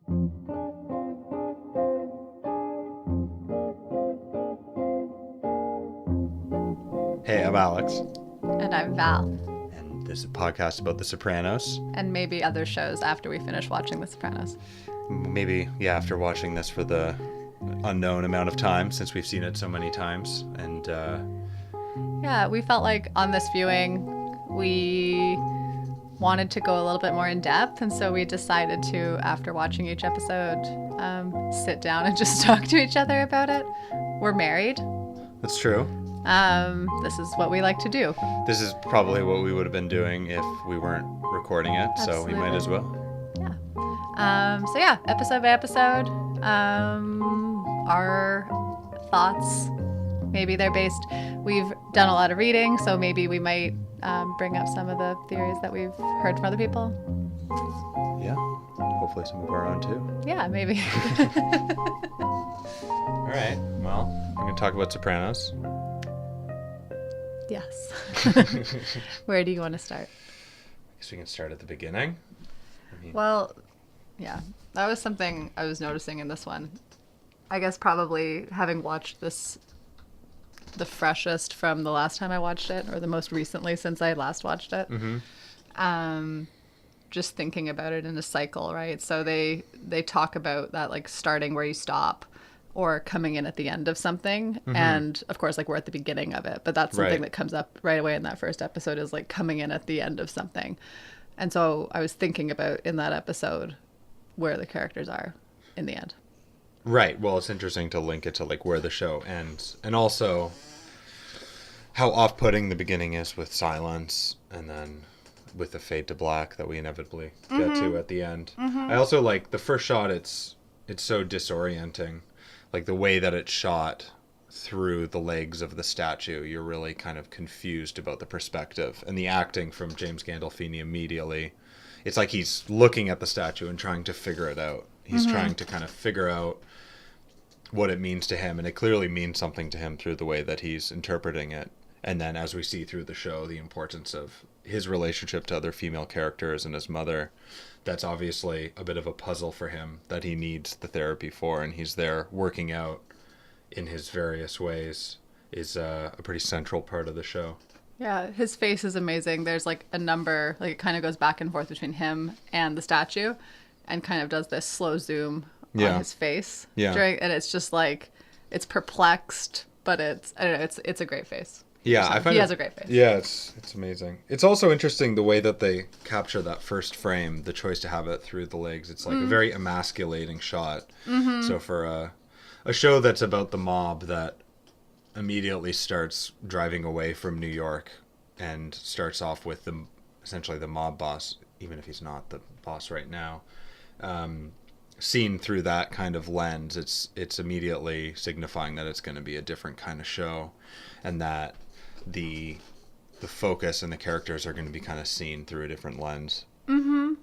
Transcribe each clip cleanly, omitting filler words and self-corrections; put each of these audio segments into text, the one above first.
Hey, I'm Alex. And I'm Val. And this is a podcast about The Sopranos. And maybe other shows after we finish watching The Sopranos. Maybe, after watching this for the unknown amount of time, since we've seen it so many times. And, yeah, we felt like on this viewing, we wanted to go a little bit more in depth. And so we decided to, after watching each episode, sit down and just talk to each other about it. We're married. That's true. This is what we like to do. This is probably what we would have been doing if we weren't recording it, Absolutely. So we might as well. Yeah. Episode by episode, our thoughts, maybe they're based, we've done a lot of reading, so maybe we might bring up some of the theories that we've heard from other people. Yeah, hopefully some of our own too. Yeah, maybe. All right, well, we're going to talk about Sopranos. Yes. Where do you want to start? I guess we can start at the beginning. Well, yeah, that was something I was noticing in this one. I guess probably having watched this the freshest from the last time I watched it, or the most recently since I last watched it. Mm-hmm. Just thinking about it in a cycle, right? So they talk about that, like, starting where you stop or coming in at the end of something. Mm-hmm. And of course, like, we're at the beginning of it, but that's something that comes up right away in that first episode, is like coming in at the end of something. And so I was thinking about in that episode where the characters are in the end. Right. Well, it's interesting to link it to, like, where the show ends, and also how off-putting the beginning is with silence, and then with the fade to black that we inevitably get to at the end. Mm-hmm. I also like the first shot. It's so disorienting, like the way that it's shot through the legs of the statue. You're really kind of confused about the perspective, and the acting from James Gandolfini immediately. It's like he's looking at the statue and trying to figure it out. He's trying to kind of figure out what it means to him, and it clearly means something to him through the way that he's interpreting it. And then as we see through the show, the importance of his relationship to other female characters and his mother, that's obviously a bit of a puzzle for him that he needs the therapy for, and he's there working out in his various ways, is a pretty central part of the show. Yeah, his face is amazing. There's like a number, like it kind of goes back and forth between him and the statue, and kind of does this slow zoom on his face. Yeah. And it's just like, it's perplexed, but I don't know, it's a great face. Yeah, I find he has a great face. Yeah, it's amazing. It's also interesting the way that they capture that first frame, the choice to have it through the legs. It's like a very emasculating shot. Mm-hmm. So for a show that's about the mob that immediately starts driving away from New York and starts off with essentially the mob boss, even if he's not the boss right now, seen through that kind of lens, it's immediately signifying that it's going to be a different kind of show, and that the focus and the characters are going to be kind of seen through a different lens than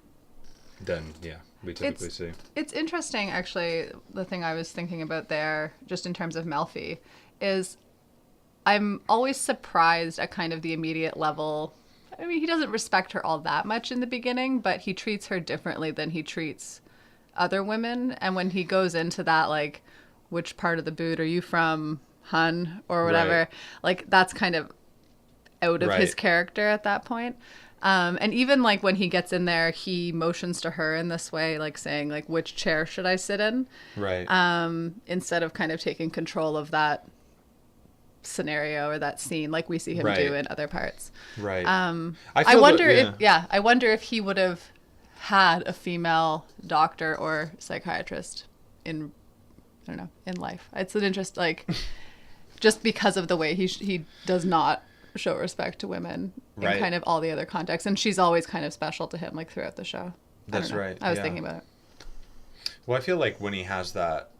we typically see. It's interesting, actually. The thing I was thinking about there, just in terms of Melfi, is I'm always surprised at kind of the immediate level. I mean, he doesn't respect her all that much in the beginning, but he treats her differently than he treats other women. And when he goes into that, like, which part of the boot are you from, hun, or whatever, like, that's kind of out of his character at that point. And even like when he gets in there, he motions to her in this way, like saying, like, which chair should I sit in? Right. Instead of kind of taking control of that scenario or that scene like we see him do in other parts. Right. I wonder if he would have had a female doctor or psychiatrist in life. It's an interest, like, just because of the way he does not show respect to women in kind of all the other contexts, and she's always kind of special to him, like, throughout the show. That's right. I was thinking about it. Well, I feel like when he has that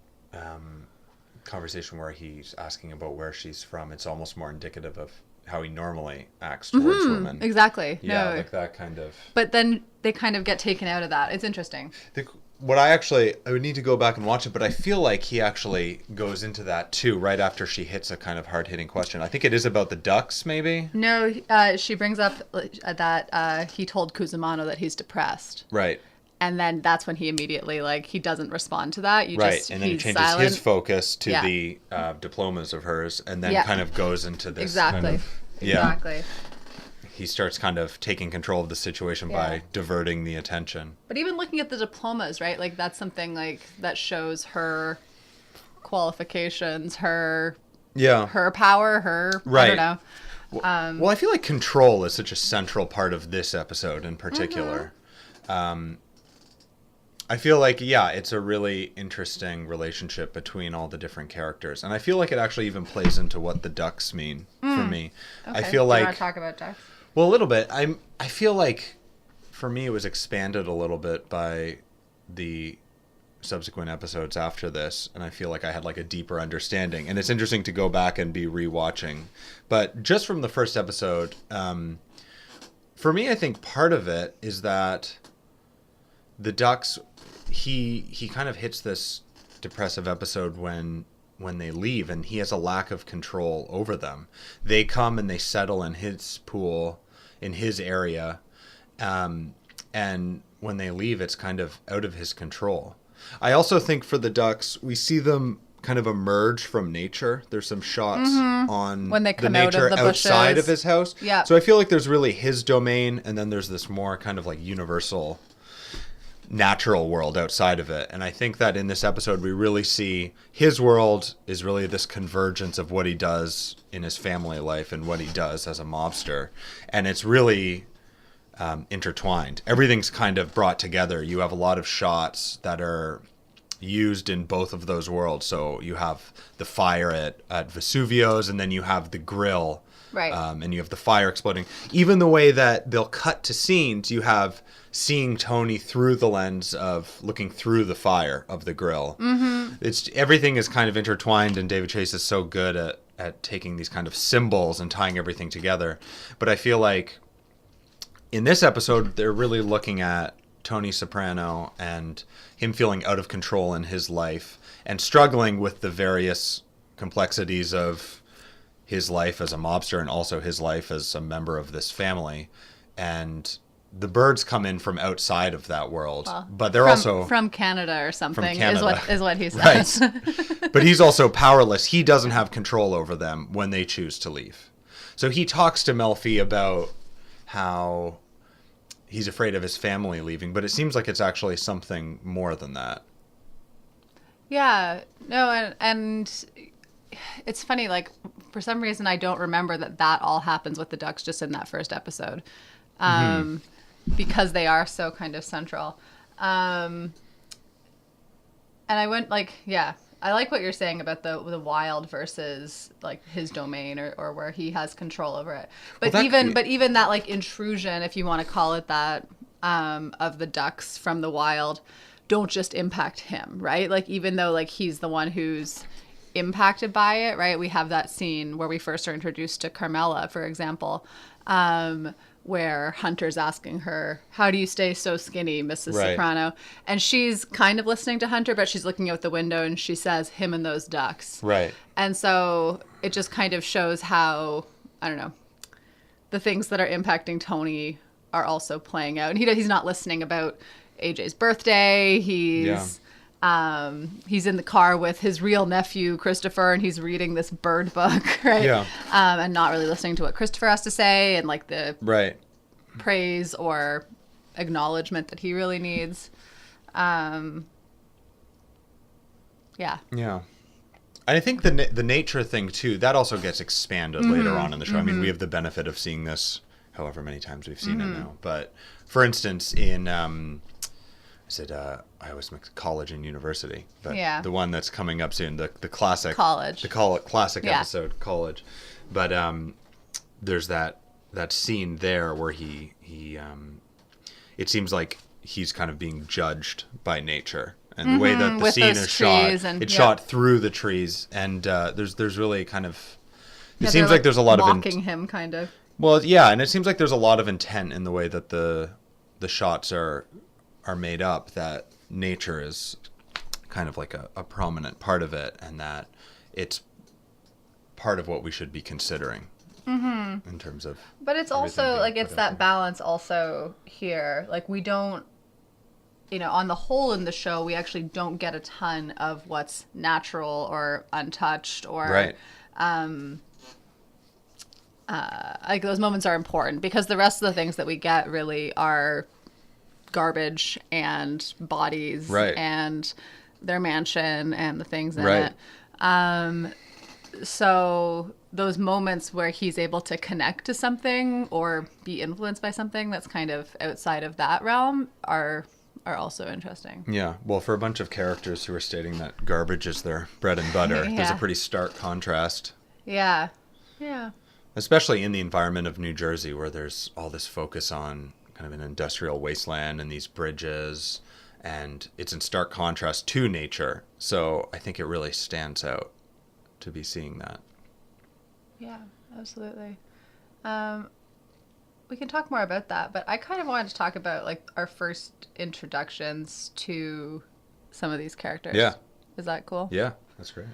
conversation where he's asking about where she's from, it's almost more indicative of how he normally acts towards women. Exactly. Yeah, like that kind of. But then they kind of get taken out of that. It's interesting. I would need to go back and watch it, but I feel like he actually goes into that too right after she hits a kind of hard-hitting question. I think it is about the ducks, maybe? No, she brings up that he told Cusimano that he's depressed. Right. And then that's when he immediately, like, he doesn't respond to that. Right, and then he he's changes silent. his focus to Yeah. the diplomas of hers, and then Yeah. kind of goes into this Exactly. kind of... Exactly. He starts kind of taking control of the situation by diverting the attention. But even looking at the diplomas, right? Like, that's something, like, that shows her qualifications, her power, her... Right. I don't know. Well, I feel like control is such a central part of this episode in particular. I feel like, it's a really interesting relationship between all the different characters. And I feel like it actually even plays into what the ducks mean for me. Okay. I feel You like... want to talk about ducks? Well, a little bit. I feel like, for me, it was expanded a little bit by the subsequent episodes after this, and I feel like I had like a deeper understanding. And it's interesting to go back and be rewatching. But just from the first episode, for me, I think part of it is that the ducks, he kind of hits this depressive episode when they leave, and he has a lack of control over them. They come and they settle in his pool, in his area, and when they leave, it's kind of out of his control. I also think for the ducks, we see them kind of emerge from nature. There's some shots on when they come the nature out of the outside bushes. of his house. Yeah. So I feel like there's really his domain, and then there's this more kind of like universal natural world outside of it. And I think that in this episode we really see his world is really this convergence of what he does in his family life and what he does as a mobster, and it's really intertwined. Everything's kind of brought together. You have a lot of shots that are used in both of those worlds. So you have the fire at Vesuvio's, and then you have the grill, Right. And you have the fire exploding. Even the way that they'll cut to scenes, you have seeing Tony through the lens of looking through the fire of the grill. It's everything is kind of intertwined, and David Chase is so good at taking these kind of symbols and tying everything together. But I feel like in this episode, they're really looking at Tony Soprano and him feeling out of control in his life and struggling with the various complexities of his life as a mobster and also his life as a member of this family. And the birds come in from outside of that world, but they're also from Canada or something. Canada. Is what he says. Right. But he's also powerless. He doesn't have control over them when they choose to leave. So he talks to Melfi about how he's afraid of his family leaving, but it seems like it's actually something more than that. Yeah. No, and it's funny, like, for some reason I don't remember that all happens with the ducks just in that first episode. Because they are so kind of central. And I went like, I like what you're saying about the wild versus like his domain or where he has control over it. But even that like intrusion, if you want to call it that, of the ducks from the wild don't just impact him, right? Like, even though like he's the one who's impacted by it, right? We have that scene where we first are introduced to Carmela, for example, where Hunter's asking her, how do you stay so skinny, Mrs. Right. Soprano? And she's kind of listening to Hunter, but she's looking out the window and she says, him and those ducks. Right. And so it just kind of shows how, I don't know, the things that are impacting Tony are also playing out. And he's not listening about AJ's birthday. He's in the car with his real nephew, Christopher, and he's reading this bird book, right? Yeah. And not really listening to what Christopher has to say and like the Right. praise or acknowledgement that he really needs. Yeah. Yeah. And I think the nature thing too, that also gets expanded later on in the show. I mean, we have the benefit of seeing this however many times we've seen it now. But for instance, in I always mix college and university, but the one that's coming up soon, the classic College. Classic episode, College. But there's that scene there where he it seems like he's kind of being judged by nature. And the way that the with scene those is shot, trees and- it's yeah. shot through the trees, and there's really kind of it Yeah, seems they're, like there's a lot of mocking him, kind of. well, yeah, and it seems like there's a lot of intent in the way that the shots are made up, that nature is kind of like a prominent part of it, and that it's part of what we should be considering in terms of. But it's everything also being like put it's out that there. balance also here. Like, we don't on the whole in the show, we actually don't get a ton of what's natural or untouched or Right. like those moments are important because the rest of the things that we get really are garbage and bodies Right. and their mansion and the things in Right. it. So those moments where he's able to connect to something or be influenced by something that's kind of outside of that realm are also interesting. Yeah. Well, for a bunch of characters who are stating that garbage is their bread and butter, there's a Yeah. pretty stark contrast. Yeah. Yeah. Especially in the environment of New Jersey, where there's all this focus on kind of an industrial wasteland and these bridges, and it's in stark contrast to nature. So I think it really stands out to be seeing that. Yeah, absolutely. We can talk more about that, but I kind of wanted to talk about like our first introductions to some of these characters. Yeah. Is that cool? Yeah, that's great.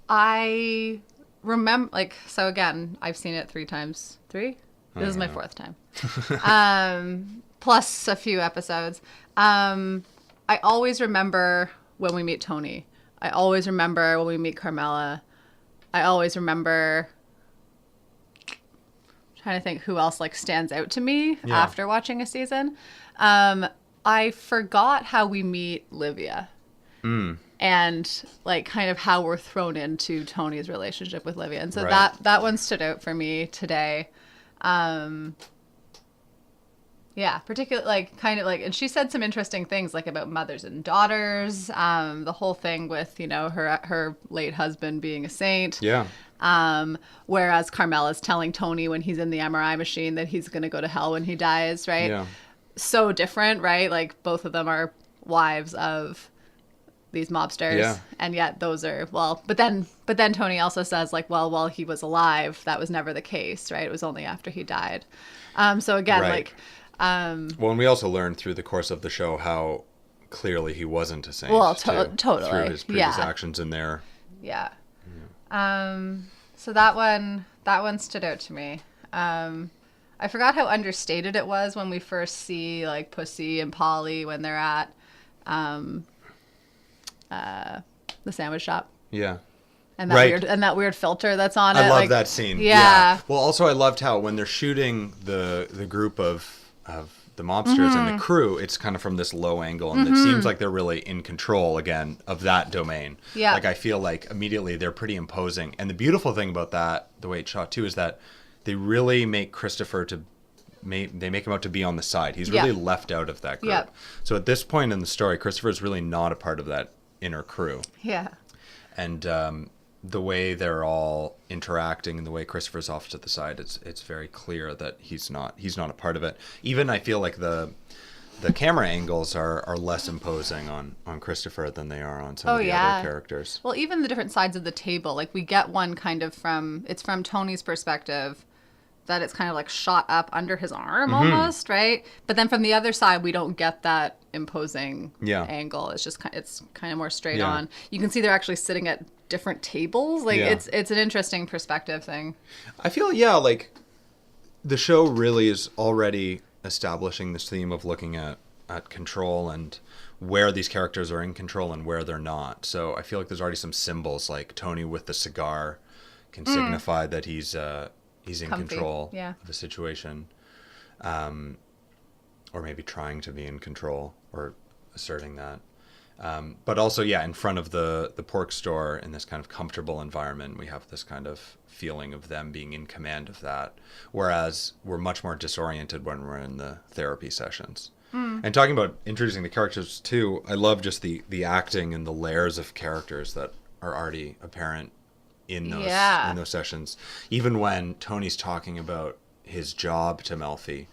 I remember, like, so again, I've seen it 3 times. 3? This is my know. 4th time. Plus a few episodes. I always remember when we meet Tony. I always remember when we meet Carmela. I always remember trying to think who else like stands out to me after watching a season. I forgot how we meet Livia. And like kind of how we're thrown into Tony's relationship with Livia. And so Right. that one stood out for me today. Yeah, particularly like kind of like, and she said some interesting things like about mothers and daughters, the whole thing with, her late husband being a saint. Yeah. Whereas Carmela's telling Tony when he's in the MRI machine that he's going to go to hell when he dies, right? Yeah. So different, right? Like both of them are wives of these mobsters. Yeah. And yet those are, but then Tony also says like, well, while he was alive, that was never the case, right? It was only after he died. So again, Right. like, Well, and we also learned through the course of the show how clearly he wasn't a saint. Well, too, totally. Through his previous Yeah. actions in there. yeah. So that one stood out to me. I forgot how understated it was when we first see like Pussy and Polly when they're at the sandwich shop. Yeah. And that Right. weird filter that's on it. I love like, that scene. Yeah. Well, also I loved how when they're shooting the group of the mobsters and the crew, it's kind of from this low angle, and it seems like they're really in control again of that domain. Yeah. Like I feel like immediately they're pretty imposing. And the beautiful thing about that, the way it's shot too, is that they really make Christopher they make him out to be on the side. He's really left out of that group. Yeah. So at this point in the story, Christopher is really not a part of that inner crew. Yeah. And the way they're all interacting and the way Christopher's off to the side, it's very clear that he's not a part of it. Even I feel like the camera angles are less imposing on Christopher than they are on some of the other characters. Well, even the different sides of the table, like we get one kind of from Tony's perspective, that it's kind of like shot up under his arm almost, right? But then from the other side, we don't get that imposing angle. It's just it's kind of more straight on. You can see they're actually sitting at different tables. Like it's an interesting perspective thing. I feel like the show really is already establishing this theme of looking at control and where these characters are in control and where they're not. So I feel like there's already some symbols, like Tony with the cigar can signify that he's in Comfy. control Yeah. of a situation, or maybe trying to be in control or asserting that. But also, in front of the pork store in this kind of comfortable environment, we have this kind of feeling of them being in command of that. Whereas we're much more disoriented when we're in the therapy sessions. And talking about introducing the characters too, I love just the acting and the layers of characters that are already apparent in those sessions. Even when Tony's talking about his job to Melfi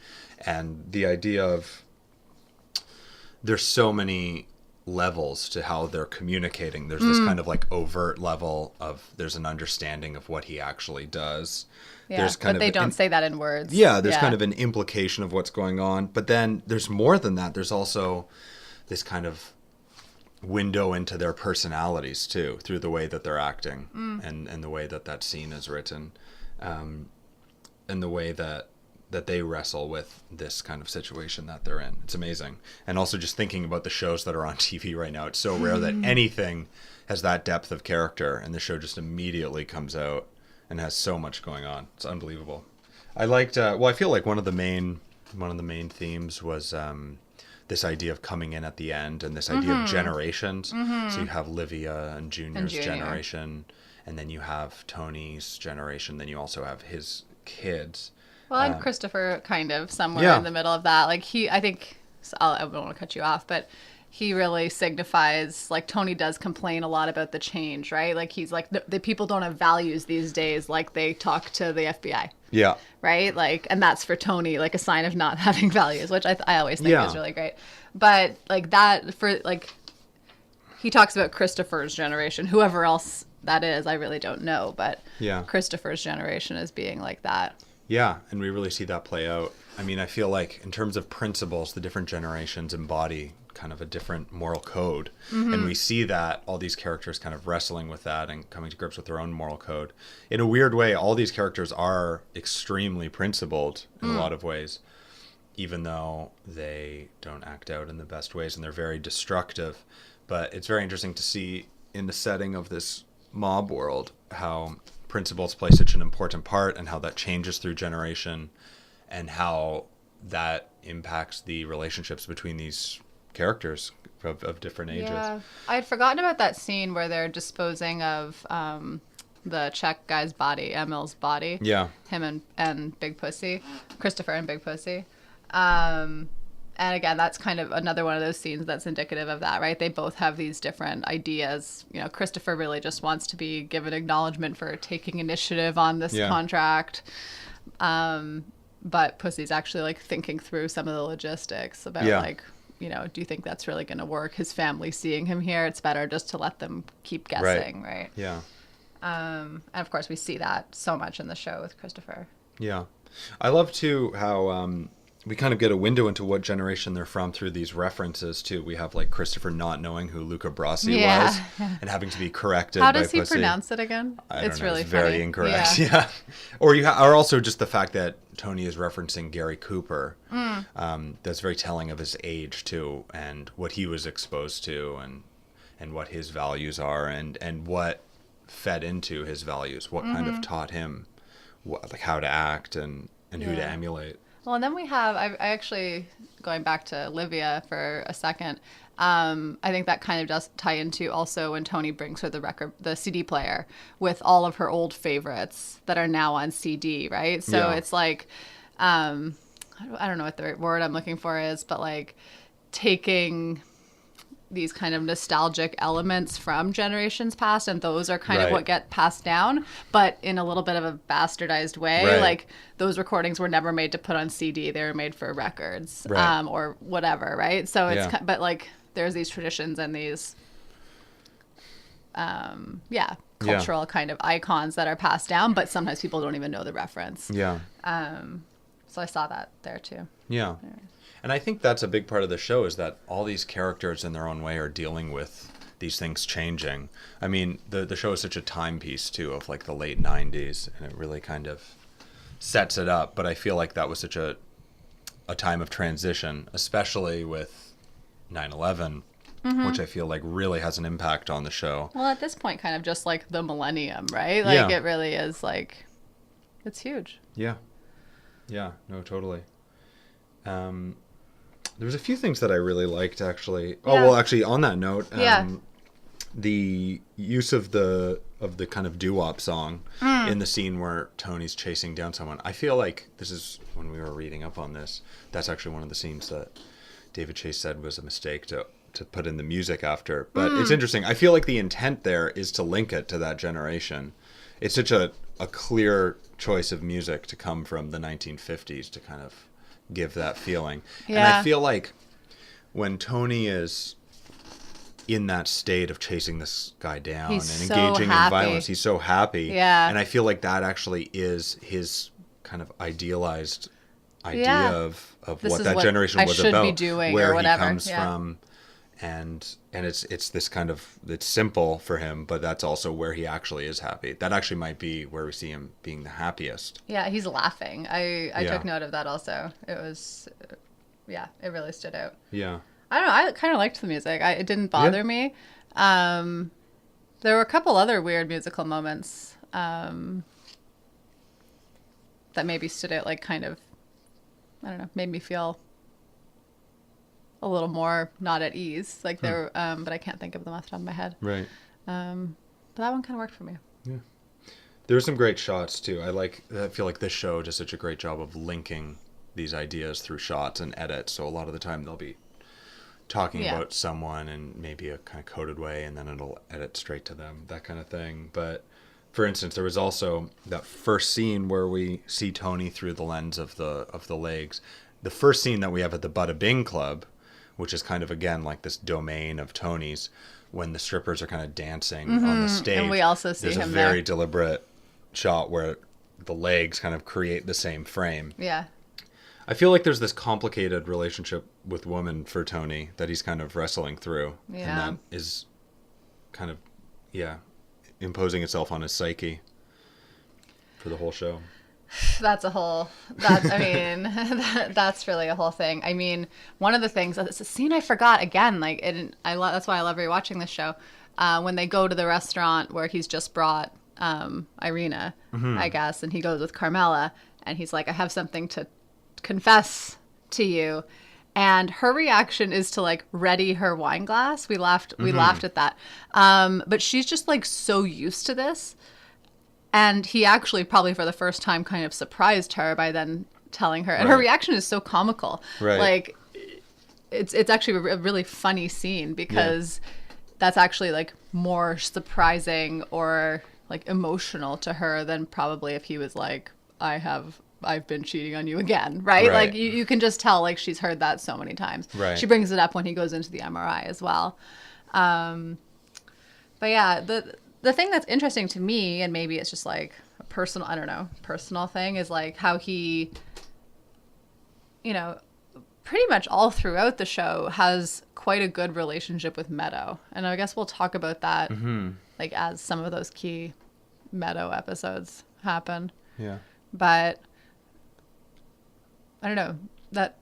and the idea of there's so many levels to how they're communicating. There's this kind of like overt level of there's an understanding of what he actually does. Yeah, There's kind but they don't say that in words. Yeah, there's kind of an implication of what's going on. But then there's more than that. There's also this kind of window into their personalities too, through the way that they're acting and the way that scene is written, and the way that they wrestle with this kind of situation that they're in. It's amazing. And also just thinking about the shows that are on TV right now, it's so rare that anything has that depth of character, and the show just immediately comes out and has so much going on. It's unbelievable. I liked I feel like one of the main themes was this idea of coming in at the end, and this idea of generations. So you have Livia and Junior's generation, and then you have Tony's generation, then you also have his kids. Well, and Christopher kind of somewhere in the middle of that. Like I don't want to cut you off, but he really signifies, like, Tony does complain a lot about the change, right? Like, he's like, the people don't have values these days, like they talk to the FBI. Yeah. Right? Like, and that's for Tony, like, a sign of not having values, which I always think is really great. But, like, that, for, like, he talks about Christopher's generation, whoever else that is, I really don't know, but Christopher's generation as being like that. Yeah, and we really see that play out. I mean, I feel like in terms of principles, the different generations embody kind of a different moral code. And we see that all these characters kind of wrestling with that and coming to grips with their own moral code. In a weird way, all these characters are extremely principled in a lot of ways, even though they don't act out in the best ways and they're very destructive. But it's very interesting to see in the setting of this mob world how principles play such an important part, and how that changes through generation, and how that impacts the relationships between these characters of different ages. Yeah, I had forgotten about that scene where they're disposing of the Czech guy's body, Emil's body. Yeah. Him and Big Pussy, Christopher and Big Pussy. And again, that's kind of another one of those scenes that's indicative of that, right? They both have these different ideas. You know, Christopher really just wants to be given acknowledgement for taking initiative on this contract. But Pussy's actually, like, thinking through some of the logistics about, like, you know, do you think that's really going to work? His family seeing him here, it's better just to let them keep guessing, right? Yeah. And of course, we see that so much in the show with Christopher. Yeah. I love, too, how we kind of get a window into what generation they're from through these references, too. We have, like, Christopher not knowing who Luca Brasi was and having to be corrected by Pussy. How does he pronounce it again? It's really very funny. Incorrect. Yeah. Or also just the fact that Tony is referencing Gary Cooper. That's very telling of his age, too, and what he was exposed to, and what his values are, and what fed into his values, what kind of taught him like how to act and who to emulate. Well, and then we have, I actually, going back to Livia for a second, I think that kind of does tie into also when Tony brings her the CD player with all of her old favorites that are now on CD, right? So it's like, I don't know what the word I'm looking for is, but like taking these kind of nostalgic elements from generations past, and those are kind of what get passed down, but in a little bit of a bastardized way. Like, those recordings were never made to put on CD, they were made for records, or whatever, right? So it's but like there's these traditions and these cultural kind of icons that are passed down, but sometimes people don't even know the reference. So I saw that there too. And I think that's a big part of the show, is that all these characters in their own way are dealing with these things changing. I mean, the show is such a timepiece, too, of like the late 90s, and it really kind of sets it up. But I feel like that was such a time of transition, especially with 9/11, which I feel like really has an impact on the show. Well, at this point, kind of just like the millennium, right? Like, it really is, like, it's huge. Yeah, no, totally. There was a few things that I really liked, actually. Oh, well, actually, on that note, the use of the kind of doo-wop song in the scene where Tony's chasing down someone. I feel like this is, when we were reading up on this, that's actually one of the scenes that David Chase said was a mistake to put in the music after. But it's interesting. I feel like the intent there is to link it to that generation. It's such a clear choice of music to come from the 1950s to kind of give that feeling. And I feel like when Tony is in that state of chasing this guy down and engaging in violence, he's so happy. And I feel like that actually is his kind of idealized idea of what that generation was about, doing, where or whatever. he comes from, and it's this kind of, it's simple for him, but that's also where he actually is happy. That actually might be where we see him being the happiest. Yeah, he's laughing. I Yeah. took note of that also. It was, yeah, it really stood out. Yeah. I don't know. I kind of liked the music. It didn't bother Yeah. me. There were a couple other weird musical moments that maybe stood out, like kind of, I don't know, made me feel a little more not at ease. Like there, but I can't think of them off the top of my head. Right. But that one kind of worked for me. Yeah. There were some great shots too. I feel like this show does such a great job of linking these ideas through shots and edits. So a lot of the time they'll be talking Yeah. about someone in maybe a kind of coded way, and then it'll edit straight to them, that kind of thing. But for instance, there was also that first scene where we see Tony through the lens of the legs. The first scene that we have at the Bada Bing Club, which is kind of again like this domain of Tony's, when the strippers are kind of dancing on the stage. And we also see there's him a very there. deliberate shot where the legs kind of create the same frame. Yeah. I feel like there's this complicated relationship with women for Tony that he's kind of wrestling through. Yeah. And that is kind of, yeah, imposing itself on his psyche for the whole show. That's a whole, I mean, that's really a whole thing. I mean, one of the things, it's a scene I forgot again, like, that's why I love rewatching this show. When they go to the restaurant where he's just brought Irina, I guess, and he goes with Carmela, and he's like, I have something to confess to you. And her reaction is to like ready her wine glass. We laughed at that. But she's just like so used to this. And he actually probably for the first time kind of surprised her by then telling her. And her reaction is so comical. Right. Like it's actually a really funny scene because that's actually like more surprising or like emotional to her than probably if he was like, I've been cheating on you again, right? Like you can just tell like she's heard that so many times. Right. She brings it up when he goes into the MRI as well. But yeah, the thing that's interesting to me, and maybe it's just like a personal thing, is like how he, you know, pretty much all throughout the show has quite a good relationship with Meadow. And I guess we'll talk about that like as some of those key Meadow episodes happen. Yeah. But I don't know, that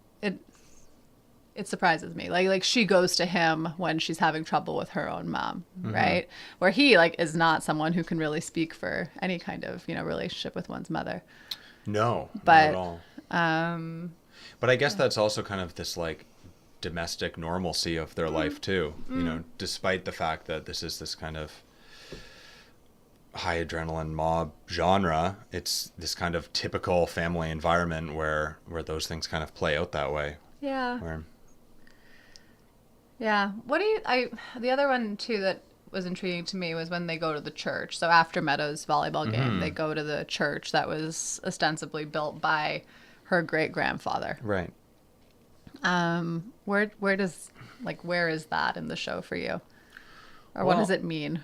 it surprises me. Like she goes to him when she's having trouble with her own mom, right? Where he like is not someone who can really speak for any kind of, you know, relationship with one's mother. No, But, not at all. But I guess that's also kind of this like domestic normalcy of their life too. You know, despite the fact that this is this kind of high adrenaline mob genre, it's this kind of typical family environment where those things kind of play out that way. Yeah. Where, Yeah. The other one too that was intriguing to me was when they go to the church. So after Meadows' volleyball game, they go to the church that was ostensibly built by her great grandfather. right. Where is that in the show for you? Or what does it mean?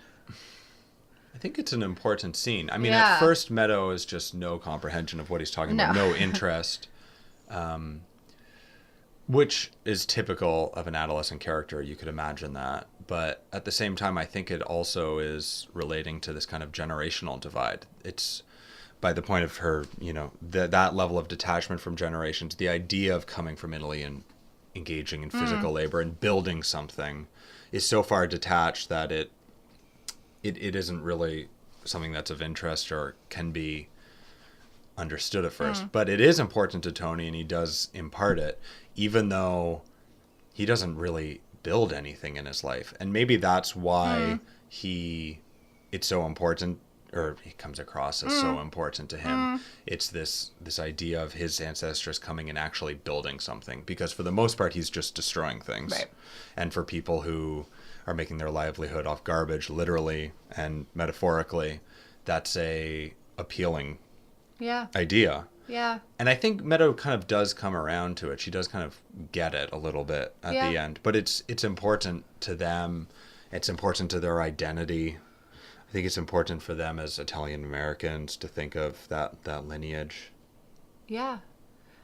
I think it's an important scene. I mean, Yeah. at first, Meadow is just no comprehension of what he's talking about, No. no interest, which is typical of an adolescent character. You could imagine that. But at the same time, I think it also is relating to this kind of generational divide. It's by the point of her, you know, that level of detachment from generations, the idea of coming from Italy and engaging in physical labor and building something is so far detached that it isn't really something that's of interest or can be understood at first. But it is important to Tony, and he does impart it, even though he doesn't really build anything in his life. And maybe that's why it's so important, or he comes across as so important to him. It's this idea of his ancestors coming and actually building something, because for the most part he's just destroying things. Right. And for people who are making their livelihood off garbage, literally and metaphorically, that's a appealing Yeah. idea. Yeah. And I think Meadow kind of does come around to it. She does kind of get it a little bit at the end. But it's important to them. It's important to their identity. I think it's important for them as Italian Americans to think of that lineage. Yeah.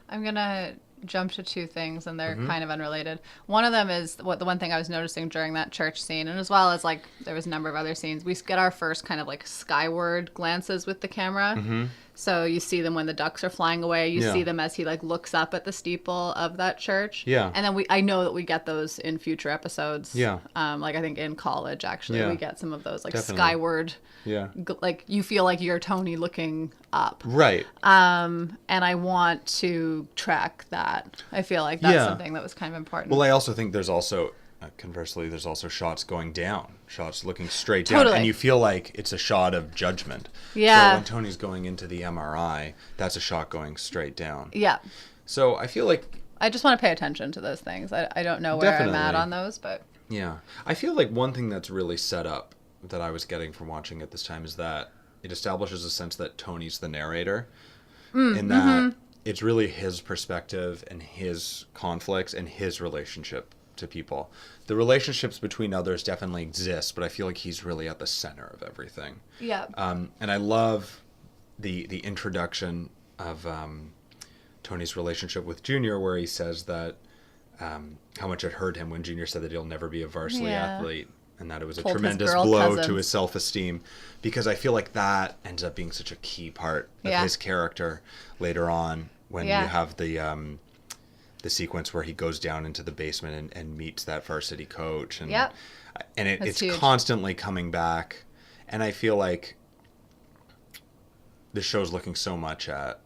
I'm gonna jump to two things, and they're kind of unrelated. One of them is the one thing I was noticing during that church scene, and as well as like there was a number of other scenes. We get our first kind of like skyward glances with the camera. So you see them when the ducks are flying away. You see them as he like looks up at the steeple of that church. Yeah. And then I know that we get those in future episodes. Yeah. Like I think in college actually we get some of those like Definitely. skyward. Yeah. Like you feel like you're Tony looking up. Right. And I want to track that. I feel like that's something that was kind of important. Well, I also think there's also, conversely, there's also shots going down, shots looking straight down, Totally. and you feel like it's a shot of judgment. Yeah. So when Tony's going into the MRI, that's a shot going straight down. Yeah. So I feel like... I just want to pay attention to those things. I don't know where I'm at on those, but... Yeah. I feel like one thing that's really set up that I was getting from watching it this time is that it establishes a sense that Tony's the narrator, in that it's really his perspective and his conflicts and his relationship to people. The relationships between others definitely exist, but I feel like he's really at the center of everything. Yeah. And I love the introduction of Tony's relationship with Junior, where he says that how much it hurt him when Junior said that he'll never be a varsity athlete, and that it was a tremendous blow to his self-esteem, because I feel like that ends up being such a key part of his character later on when you have the sequence where he goes down into the basement and meets that varsity coach, and it's huge. Constantly coming back, and I feel like the show's looking so much at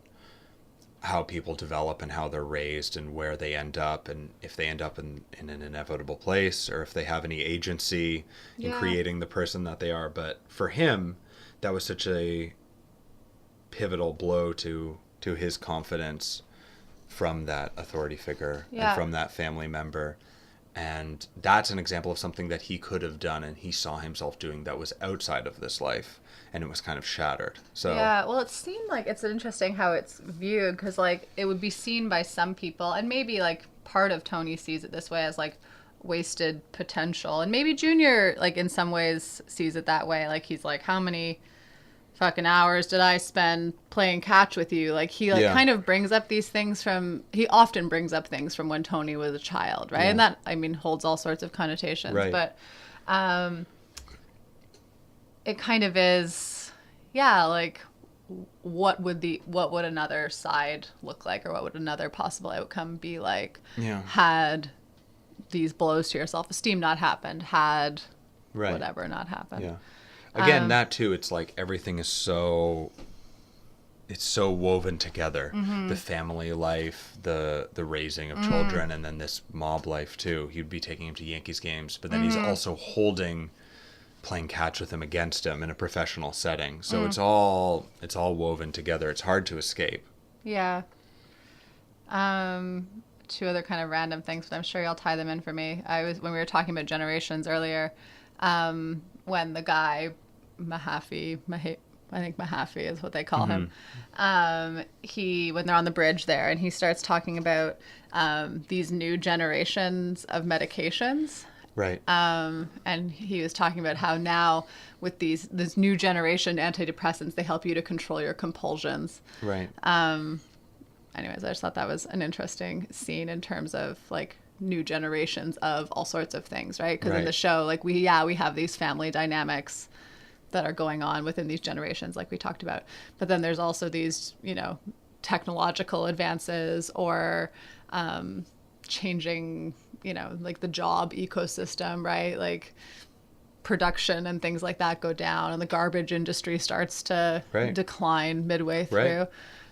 how people develop and how they're raised and where they end up, and if they end up in an inevitable place or if they have any agency in creating the person that they are. But for him, that was such a pivotal blow to his confidence from that authority figure and from that family member. And that's an example of something that he could have done and he saw himself doing that was outside of this life, and it was kind of shattered. So yeah, well, it seemed like it's interesting how it's viewed, because like it would be seen by some people, and maybe like part of Tony sees it this way as like wasted potential, and maybe Junior like in some ways sees it that way. Like he's like, how many fucking hours did I spend playing catch with you? Like he kind of brings up these things he often brings up things from when Tony was a child, right? And that, I mean, holds all sorts of connotations, but it kind of is, like what would another side look like, or what would another possible outcome be like had these blows to your self-esteem not happened, had whatever not happened. Yeah. Again, that too, it's like everything is so woven together. The family life, the raising of children, and then this mob life too. He'd be taking him to Yankees games, but then he's also playing catch with him against him in a professional setting. So it's all woven together. It's hard to escape. Yeah. Two other kind of random things, but I'm sure you'll tie them in for me. When we were talking about generations earlier, when the guy Mahaffey, I think Mahaffey is what they call him, when they're on the bridge there, and he starts talking about these new generations of medications. Right. And he was talking about how now with this new generation antidepressants, they help you to control your compulsions. Right. Anyways, I just thought that was an interesting scene in terms of like new generations of all sorts of things, right? Because in the show, like we have these family dynamics that are going on within these generations, like we talked about. But then there's also these, technological advances or changing, like the job ecosystem, right? Like production and things like that go down, and the garbage industry starts to decline midway through.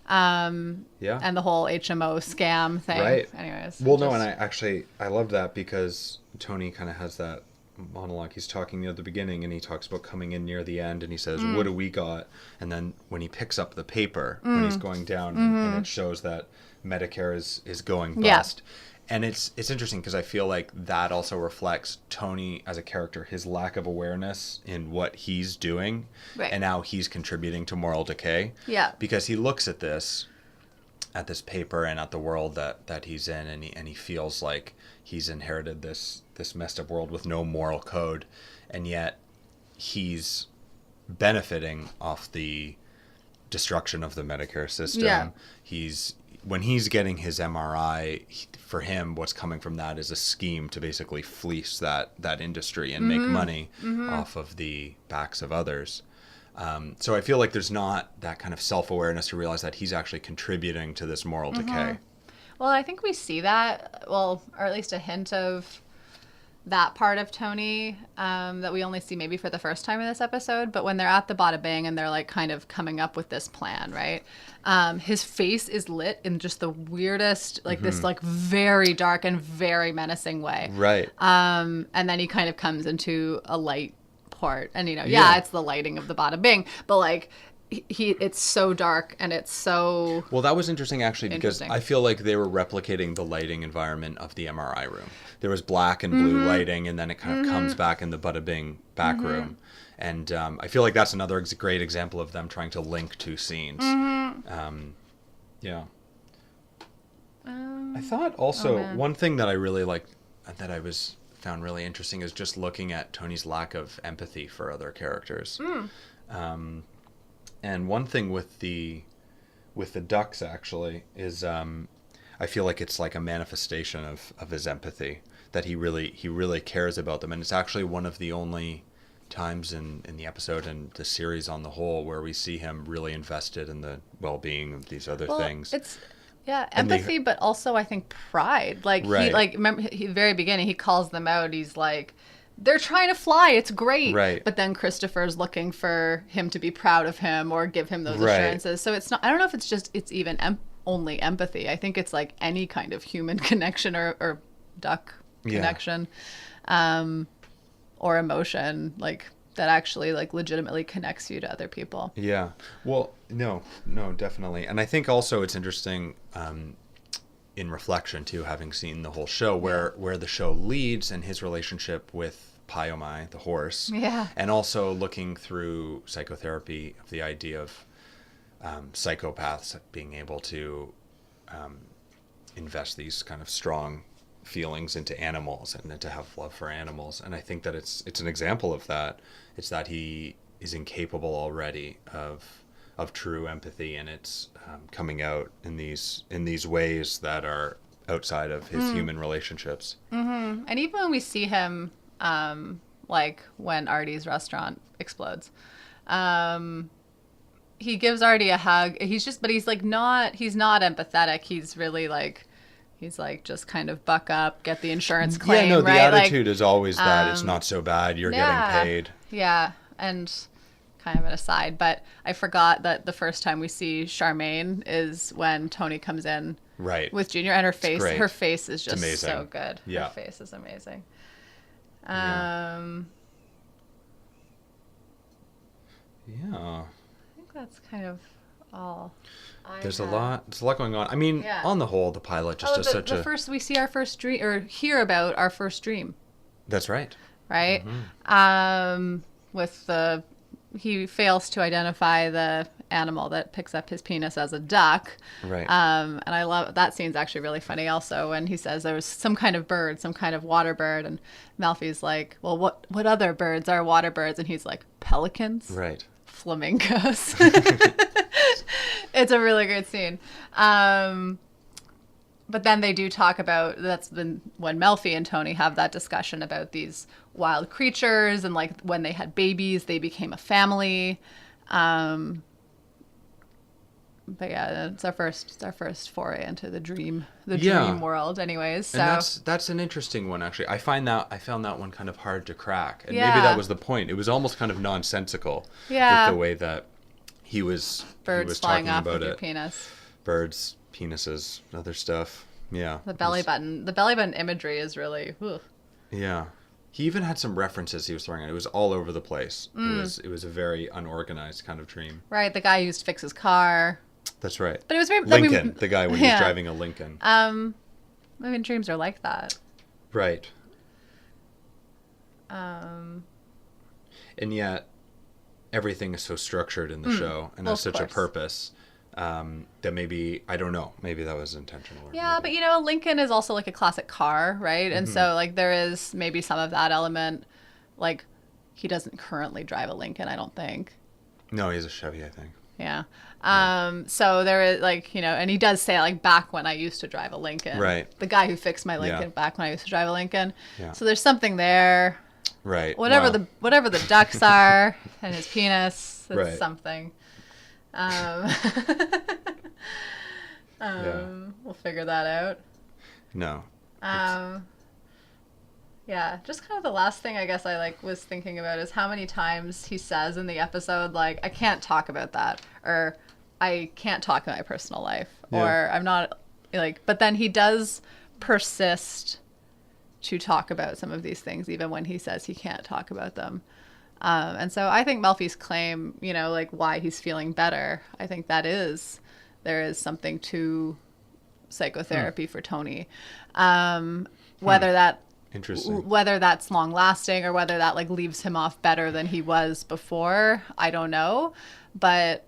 And the whole HMO scam thing. Right. Anyways. Well, no, and I loved that because Tony kind of has that monologue. He's talking at the beginning, and he talks about coming in near the end, and he says, what do we got? And then when he picks up the paper, when he's going down, and it shows that Medicare is going bust. And it's interesting because I feel like that also reflects Tony as a character, his lack of awareness in what he's doing and how he's contributing to moral decay. Yeah. Because he looks at this paper and at the world that he's in, and he feels like he's inherited this messed up world with no moral code, and yet he's benefiting off the destruction of the Medicare system. Yeah. He's when he's getting his MRI, for him, what's coming from that is a scheme to basically fleece that industry and make money off of the backs of others. So I feel like there's not that kind of self-awareness to realize that he's actually contributing to this moral decay. Well, I think we see that, well, or at least a hint of that part of Tony that we only see maybe for the first time in this episode. But when they're at the Bada Bing and they're like kind of coming up with this plan, right? His face is lit in just the weirdest, like this like very dark and very menacing way. Right. And then he kind of comes into a light part. And, it's the lighting of the Bada Bing. But like it's so dark and it's so well, that was interesting actually, because I feel like they were replicating the lighting environment of the MRI room. There was black and blue lighting, and then it kind of comes back in the Bada Bing back room. And I feel like that's another great example of them trying to link two scenes. Yeah. I thought also one thing that I really liked, that I found really interesting, is just looking at Tony's lack of empathy for other characters. And one thing with the ducks actually is I feel like it's like a manifestation of his empathy, that he really cares about them, and it's actually one of the only times in the episode and the series on the whole where we see him really invested in the well-being of these other things. It's empathy, but also I think pride. Like right. Remember the very beginning he calls them out. He's like, they're trying to fly. It's great. Right. But then Christopher's looking for him to be proud of him or give him those assurances. So it's not, I don't know if it's even only empathy. I think it's like any kind of human connection or duck connection, or emotion, like that actually like legitimately connects you to other people. Yeah. Well, no, definitely. And I think also it's interesting, in reflection too, having seen the whole show, where the show leads and his relationship with Pyomai, the horse, and also looking through psychotherapy of the idea of psychopaths being able to invest these kind of strong feelings into animals and to have love for animals. And I think that it's an example of that. It's that he is incapable already of true empathy, and it's coming out in these ways that are outside of his human relationships. And even when we see him, like when Artie's restaurant explodes, he gives Artie a hug. He's not empathetic. He's really like, just kind of buck up, get the insurance claim. Yeah, no, the right? attitude is always that it's not so bad. You're getting paid. Yeah, and kind of an aside, but I forgot that the first time we see Charmaine is when Tony comes in with Junior, and her face is just so good. Yeah. Her face is amazing. Yeah. I think that's kind of all. There's a lot going on. I mean, on the whole, the pilot just does such a... First, we see our first dream, or hear about our first dream. That's right. Right? He fails to identify the animal that picks up his penis as a duck. Right. And I love, that scene's actually really funny also, when he says there was some kind of bird, some kind of water bird, and Malfi's like, well, what other birds are water birds? And he's like, pelicans? Right. Flamingos. It's a really great scene. But then they do talk about, when Melfi and Tony have that discussion about these wild creatures, and like when they had babies, they became a family. But yeah, it's our first foray into the dream world, anyways. So. And that's an interesting one, actually. I found that one kind of hard to crack, and maybe that was the point. It was almost kind of nonsensical with the way that he was flying talking off about with your it. penis. Birds, penises, other stuff. Yeah. The belly button imagery is really. Ugh. Yeah. He even had some references he was throwing out. It was all over the place. It was a very unorganized kind of dream. Right. The guy used to fix his car. That's right. But it was very Lincoln, the guy when he was driving a Lincoln. I mean, dreams are like that. Right. And yet, everything is so structured in the show and has such a purpose that maybe, I don't know, maybe that was intentional. Yeah, but a Lincoln is also like a classic car, right? And so like there is maybe some of that element. Like he doesn't currently drive a Lincoln, I don't think. No, he has a Chevy, I think. Yeah. So there is like, and he does say like back when I used to drive a Lincoln. Right. The guy who fixed my Lincoln Yeah. back when I used to drive a Lincoln. Yeah. So there's something there. Right. Whatever Well, whatever the ducks are and his penis, it's Right. something. We'll figure that out. no. Yeah, just kind of the last thing I guess I like was thinking about is how many times he says in the episode like I can't talk about that, or I can't talk about my personal life, Yeah. or I'm not like, but then he does persist to talk about some of these things even when he says he can't talk about them. And so I think Melfi's claim, like why he's feeling better, I think there is something to psychotherapy for Tony. Interesting. Whether that's long lasting or whether that like leaves him off better than he was before, I don't know. But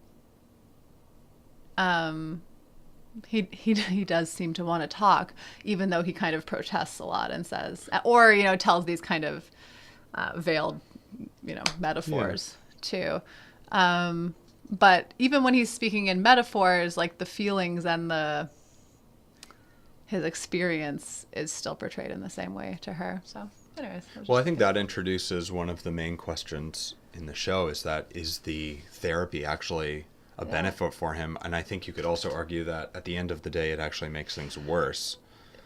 he does seem to want to talk, even though he kind of protests a lot and says, or tells these kind of veiled metaphors too. But even when he's speaking in metaphors, like the feelings and his experience is still portrayed in the same way to her. So anyways. Well, I think that introduces one of the main questions in the show is the therapy actually a benefit for him? And I think you could also argue that at the end of the day, it actually makes things worse.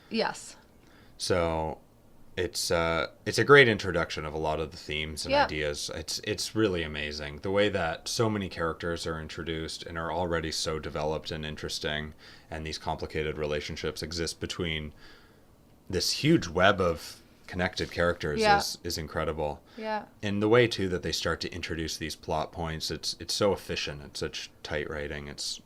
Yes. So it's a great introduction of a lot of the themes and ideas. It's really amazing the way that so many characters are introduced and are already so developed and interesting, and these complicated relationships exist between this huge web of connected characters is incredible. Yeah. And the way too that they start to introduce these plot points, it's so efficient. It's such tight writing. It's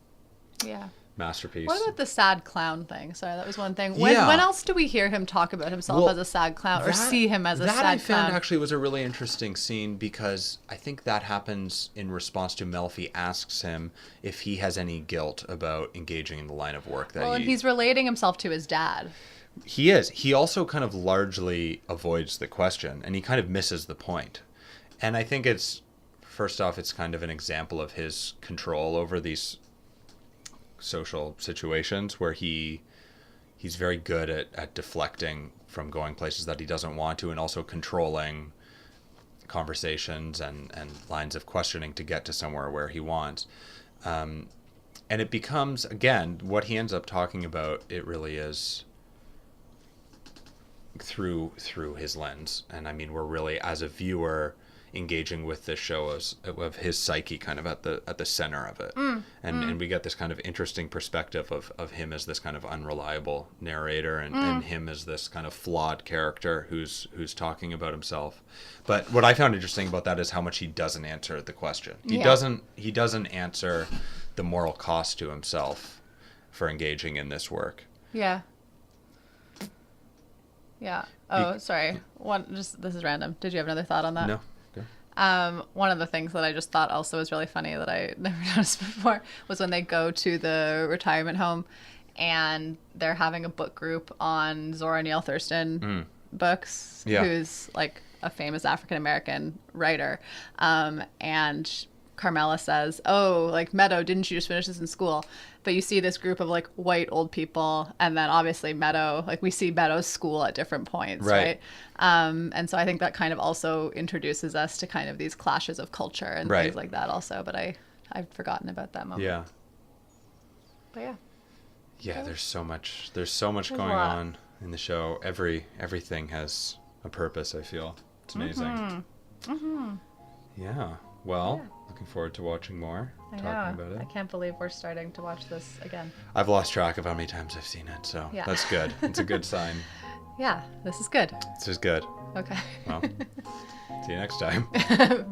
masterpiece. What about the sad clown thing? Sorry, that was one thing. When else do we hear him talk about himself as a sad clown or see him as a sad clown? That I found actually was a really interesting scene, because I think that happens in response to Melfi asks him if he has any guilt about engaging in the line of work that and he's relating himself to his dad. He is. He also kind of largely avoids the question, and he kind of misses the point. And I think first off, it's kind of an example of his control over these social situations where he's very good at deflecting from going places that he doesn't want to, and also controlling conversations and lines of questioning to get to somewhere where he wants. And it becomes, again, what he ends up talking about, it really is through his lens. And I mean, we're really, as a viewer, engaging with this show of his psyche kind of at the center of it. And we get this kind of interesting perspective of him as this kind of unreliable narrator, and him as this kind of flawed character who's talking about himself. But what I found interesting about that is how much he doesn't answer the question. He doesn't answer the moral cost to himself for engaging in this work. Yeah. Oh, sorry. This is random. Did you have another thought on that? No. One of the things that I just thought also was really funny that I never noticed before was when they go to the retirement home and they're having a book group on Zora Neale Thurston books, who's like a famous African-American writer. And Carmela says, "Oh, like Meadow, didn't you just finish this in school?" But you see this group of like white old people, and then obviously Meadow, like we see Meadow's school at different points, right? And so I think that kind of also introduces us to kind of these clashes of culture and things like that also. But I've forgotten about that moment. Yeah. But yeah, there's so much going on in the show. Everything has a purpose, I feel. It's amazing. Yeah. Well, looking forward to watching more, talking about it. I can't believe we're starting to watch this again. I've lost track of how many times I've seen it, so that's good. It's a good sign. Yeah, this is good. This is good. Okay. Well, see you next time. Bye.